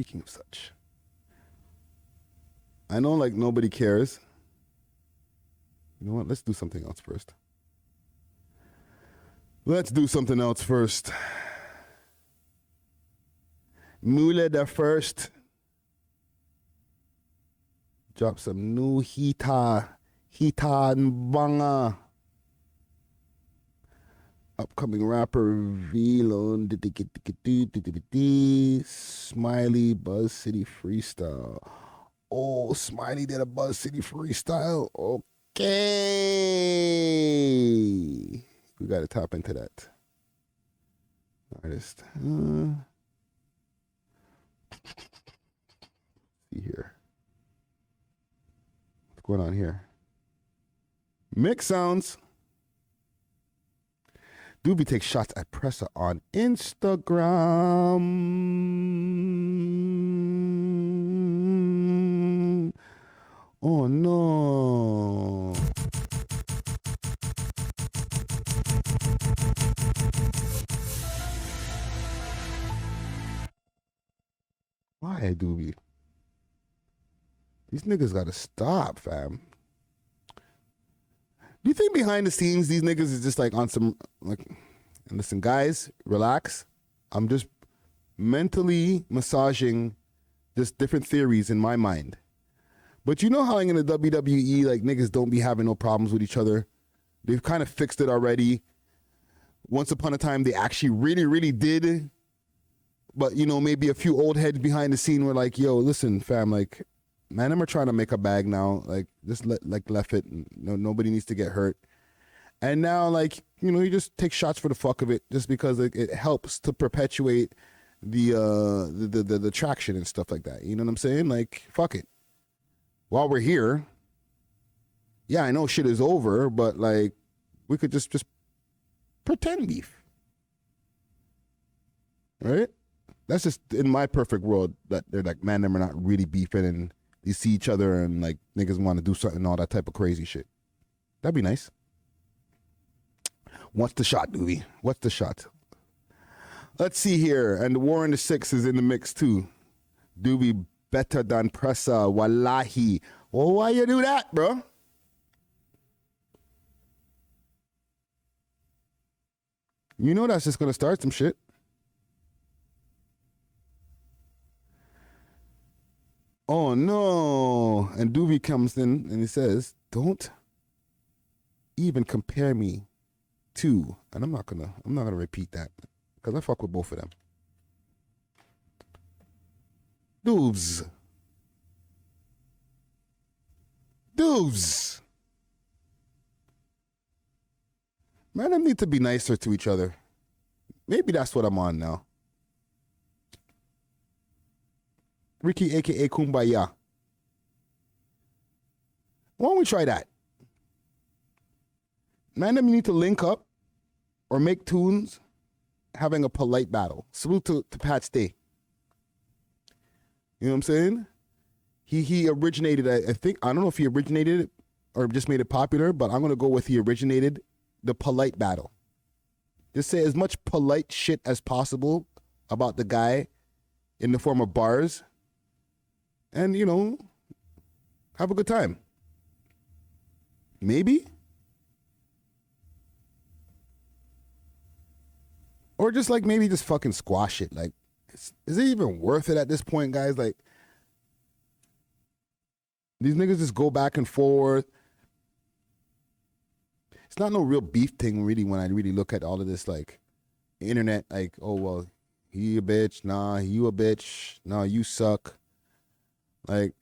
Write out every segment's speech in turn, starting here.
speaking of such, I know like nobody cares. You know what? Let's do something else first. Mule the First dropped some new Hita Banga. Upcoming rapper Velon, Smiley, Buzz City Freestyle. Oh, Smiley did a Buzz City Freestyle. Okay. We got to tap into that. Artist. See here. What's going on here? Mix sounds. Doobie takes shots at Pressa on Instagram. Oh no. Why, Doobie? These niggas gotta stop, fam. Do you think behind the scenes these niggas is just like on some like, and listen, guys, relax. I'm just mentally massaging just different theories in my mind. But you know how in the WWE, like niggas don't be having no problems with each other. They've kind of fixed it already. Once upon a time, they actually really, really did. But you know, maybe a few old heads behind the scene were like, "Yo, listen, fam, like." Man, I'm trying to make a bag now. Like, just left it. Nobody needs to get hurt. And now, like, you know, you just take shots for the fuck of it, just because it helps to perpetuate the traction and stuff like that. You know what I'm saying? Like, fuck it. While we're here, yeah, I know shit is over, but like, we could just pretend beef, right? That's just in my perfect world that they're like, man, them are not really beefing and. You see each other and like niggas want to do something, all that type of crazy shit. That'd be nice. What's the shot, Doobie? What's the shot? Let's see here. And the War in the Six is in the mix too. Doobie better than Pressa. Wallahi. Well, why you do that, bro? You know that's just gonna start some shit. Oh no. And Doobie comes in and he says, don't even compare me to, and I'm not gonna repeat that because I fuck with both of them. Doobs. Man, them need to be nicer to each other. Maybe that's what I'm on now. Ricky, a.k.a. Kumbaya. Why don't we try that? Man, them need to link up or make tunes having a polite battle. Salute to Pat Stay. You know what I'm saying? He originated, I think, I don't know if he originated it or just made it popular, but I'm going to go with he originated the polite battle. Just say as much polite shit as possible about the guy in the form of bars. And, you know, have a good time. Maybe. Or just like maybe just fucking squash it. Like, is it even worth it at this point, guys? Like, these niggas just go back and forth. It's not no real beef thing, really, when I really look at all of this, like, internet, like, oh, well, he a bitch. Nah, you a bitch. Nah, you suck. Like,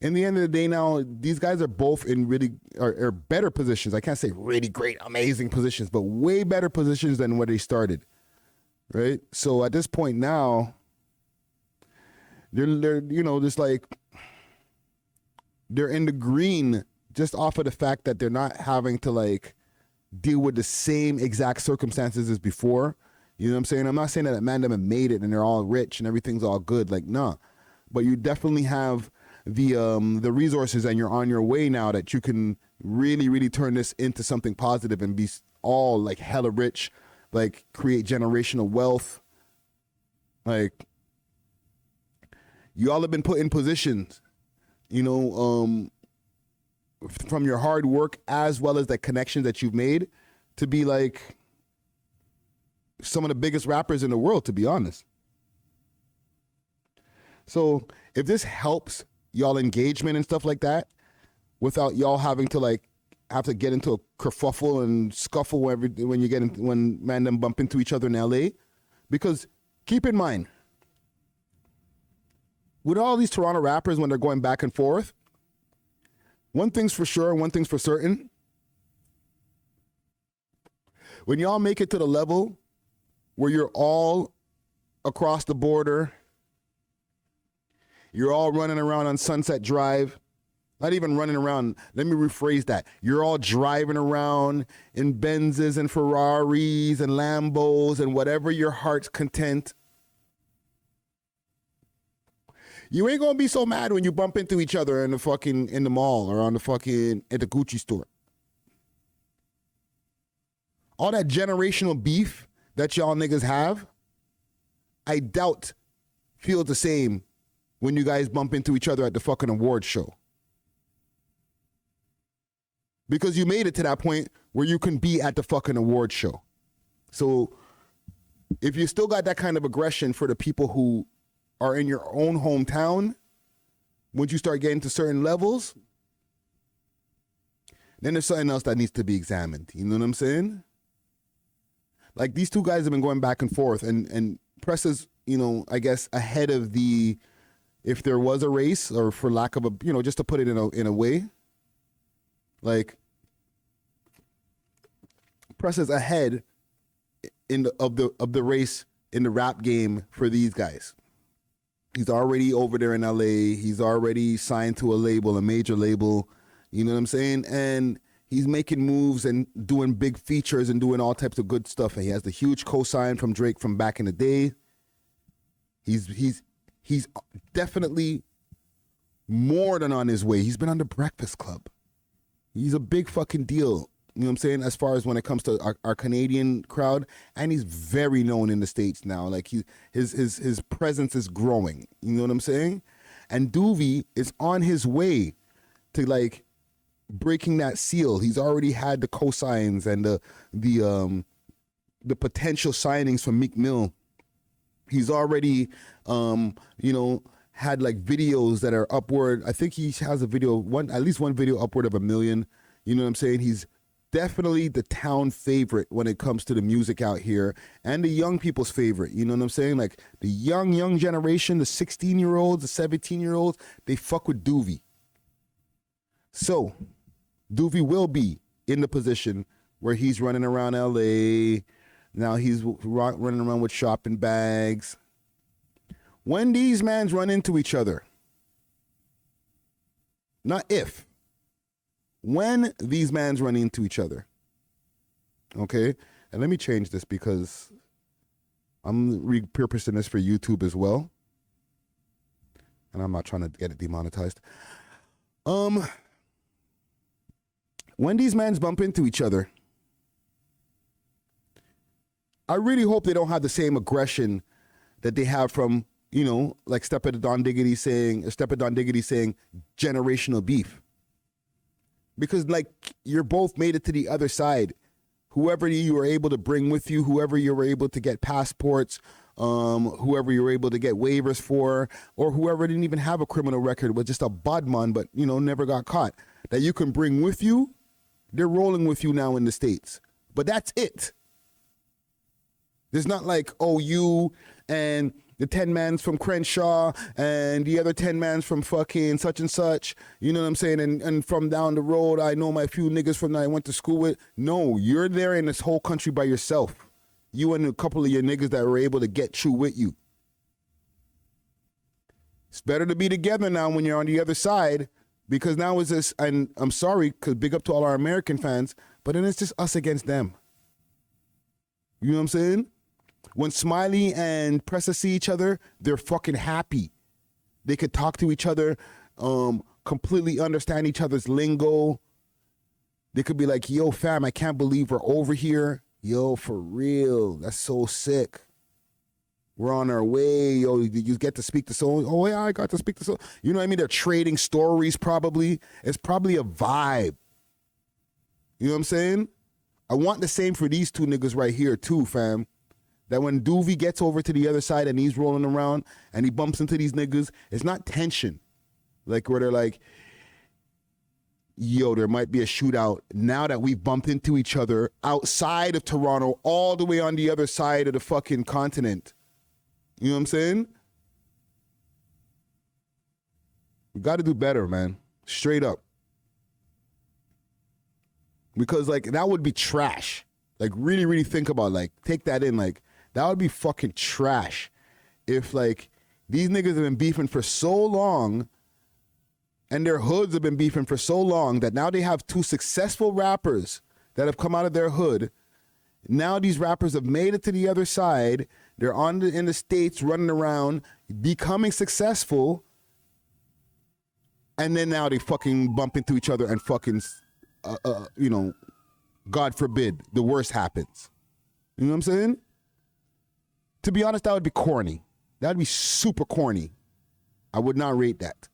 in the end of the day now, these guys are both in really are better positions. I can't say really great, amazing positions, but way better positions than where they started, right? So at this point now, they're you know, just like, they're in the green just off of the fact that they're not having to, like, deal with the same exact circumstances as before. You know what I'm saying? I'm not saying that man them have made it and they're all rich and everything's all good. Like, nah. But you definitely have the resources and you're on your way now that you can really, really turn this into something positive and be all like hella rich, like create generational wealth, Like, you all have been put in positions, you know, from your hard work as well as the connections that you've made to be like some of the biggest rappers in the world, to be honest. So if this helps y'all engagement and stuff like that, without y'all having to like have to get into a kerfuffle and scuffle when you get in, when man them bump into each other in LA, because keep in mind, with all these Toronto rappers when they're going back and forth, one thing's for sure, one thing's for certain. When y'all make it to the level where you're all across the border, you're all running around on Sunset Drive, not even running around, let me rephrase that. You're all driving around in Benzes and Ferraris and Lambos and whatever your heart's content. You ain't gonna be so mad when you bump into each other in the mall or at the Gucci store. All that generational beef that y'all niggas have, I doubt feel the same when you guys bump into each other at the fucking award show. Because you made it to that point where you can be at the fucking award show. So if you still got that kind of aggression for the people who are in your own hometown, once you start getting to certain levels, then there's something else that needs to be examined. You know what I'm saying? Like, these two guys have been going back and forth, and Press is, you know, I guess ahead of the, if there was a race, or for lack of a, you know, just to put it in a way, like, Press is ahead of the race in the rap game for these guys. He's already over there in LA. He's already signed to a label, a major label. You know what I'm saying? And he's making moves and doing big features and doing all types of good stuff. And he has the huge cosign from Drake from back in the day. He's definitely more than on his way. He's been on the Breakfast Club. He's a big fucking deal. You know what I'm saying? As far as when it comes to our Canadian crowd, and he's very known in the States now. Like, his presence is growing. You know what I'm saying? And Doovie is on his way to like breaking that seal. He's already had the cosigns and the potential signings from Meek Mill. He's already you know, had like videos that are upward. I think he has a video, at least one video upward of 1 million. You know what I'm saying? He's definitely the town favorite when it comes to the music out here, and the young people's favorite. You know what I'm saying? Like, the young generation, the 16-year-olds, the 17-year-olds, they fuck with Doovie. So Doovie will be in the position where he's running around LA. Now he's running around with shopping bags. When these mans run into each other, not if, when these mans run into each other, okay? And let me change this because I'm repurposing this for YouTube as well. And I'm not trying to get it demonetized. When these mans bump into each other, I really hope they don't have the same aggression that they have from, you know, like Steppa Don Diggity saying generational beef. Because, like, you're both made it to the other side. Whoever you were able to bring with you, whoever you were able to get passports, whoever you were able to get waivers for, or whoever didn't even have a criminal record, was just a badman, but, you know, never got caught, that you can bring with you, they're rolling with you now in the States. But that's it. There's not like, oh, you and the 10 mans from Crenshaw and the other 10 mans from fucking such and such, you know what I'm saying? And from down the road, I know my few niggas from that I went to school with. No, you're there in this whole country by yourself. You and a couple of your niggas that were able to get through with you. It's better to be together now when you're on the other side, because now it's this, and I'm sorry, because big up to all our American fans, but then it's just us against them. You know what I'm saying? When Smiley and Pressa see each other, they're fucking happy. They could talk to each other, completely understand each other's lingo. They could be like, yo, fam, I can't believe we're over here. Yo, for real. That's so sick. We're on our way. Yo, you get to speak to someone. Oh, yeah, I got to speak to someone. You know what I mean? They're trading stories probably. It's probably a vibe. You know what I'm saying? I want the same for these two niggas right here too, fam. That when Doovie gets over to the other side and he's rolling around and he bumps into these niggas, it's not tension. Like where they're like, yo, there might be a shootout now that we've bumped into each other outside of Toronto, all the way on the other side of the fucking continent. You know what I'm saying? We got to do better, man. Straight up. Because, like, that would be trash. Like, really, really think about, like, take that in. Like, that would be fucking trash if, like, these niggas have been beefing for so long and their hoods have been beefing for so long that now they have two successful rappers that have come out of their hood. Now these rappers have made it to the other side. They're in the States running around, becoming successful. And then now they fucking bump into each other and fucking, you know, God forbid, the worst happens. You know what I'm saying? To be honest, that would be corny. That would be super corny. I would not rate that.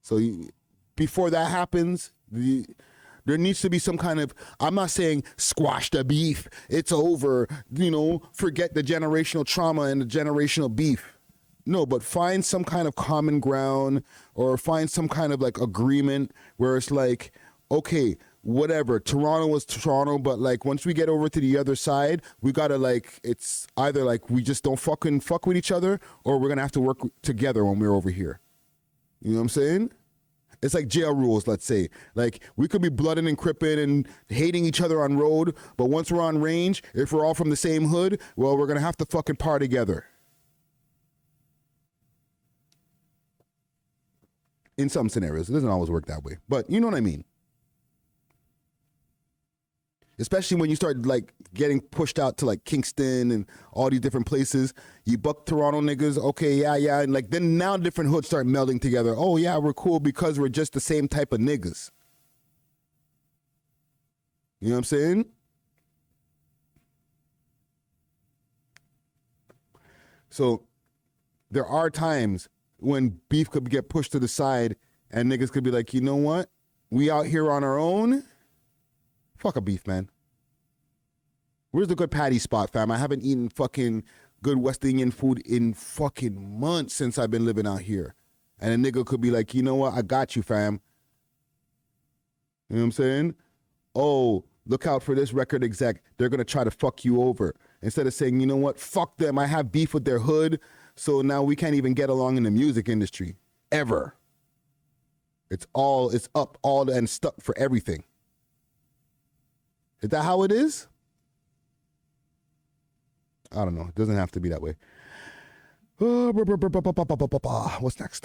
So before that happens, there needs to be some kind of, I'm not saying squash the beef, it's over, you know, forget the generational trauma and the generational beef. No, but find some kind of common ground or find some kind of like agreement where it's like, okay, whatever, Toronto was Toronto, but like once we get over to the other side, we gotta like, it's either like we just don't fucking fuck with each other or we're gonna have to work together when we're over here. You know what I'm saying? It's like jail rules, let's say. Like, we could be blooding and cripping and hating each other on road, but once we're on range, if we're all from the same hood, well, we're going to have to fucking par together. In some scenarios. It doesn't always work that way. But you know what I mean. Especially when you start, like, getting pushed out to, like, Kingston and all these different places. You buck Toronto niggas, okay, yeah. And, like, then now different hoods start melding together. Oh, yeah, we're cool because we're just the same type of niggas. You know what I'm saying? So there are times when beef could get pushed to the side and niggas could be like, you know what? We out here on our own. Fuck a beef, man. Where's the good patty spot, fam? I haven't eaten fucking good West Indian food in fucking months since I've been living out here. And a nigga could be like, you know what? I got you, fam. You know what I'm saying? Oh, look out for this record exec. They're going to try to fuck you over. Instead of saying, you know what? Fuck them. I have beef with their hood. So now we can't even get along in the music industry. Ever. It's up, all, and stuck for everything. Is that how it is? I don't know. It doesn't have to be that way. What's next?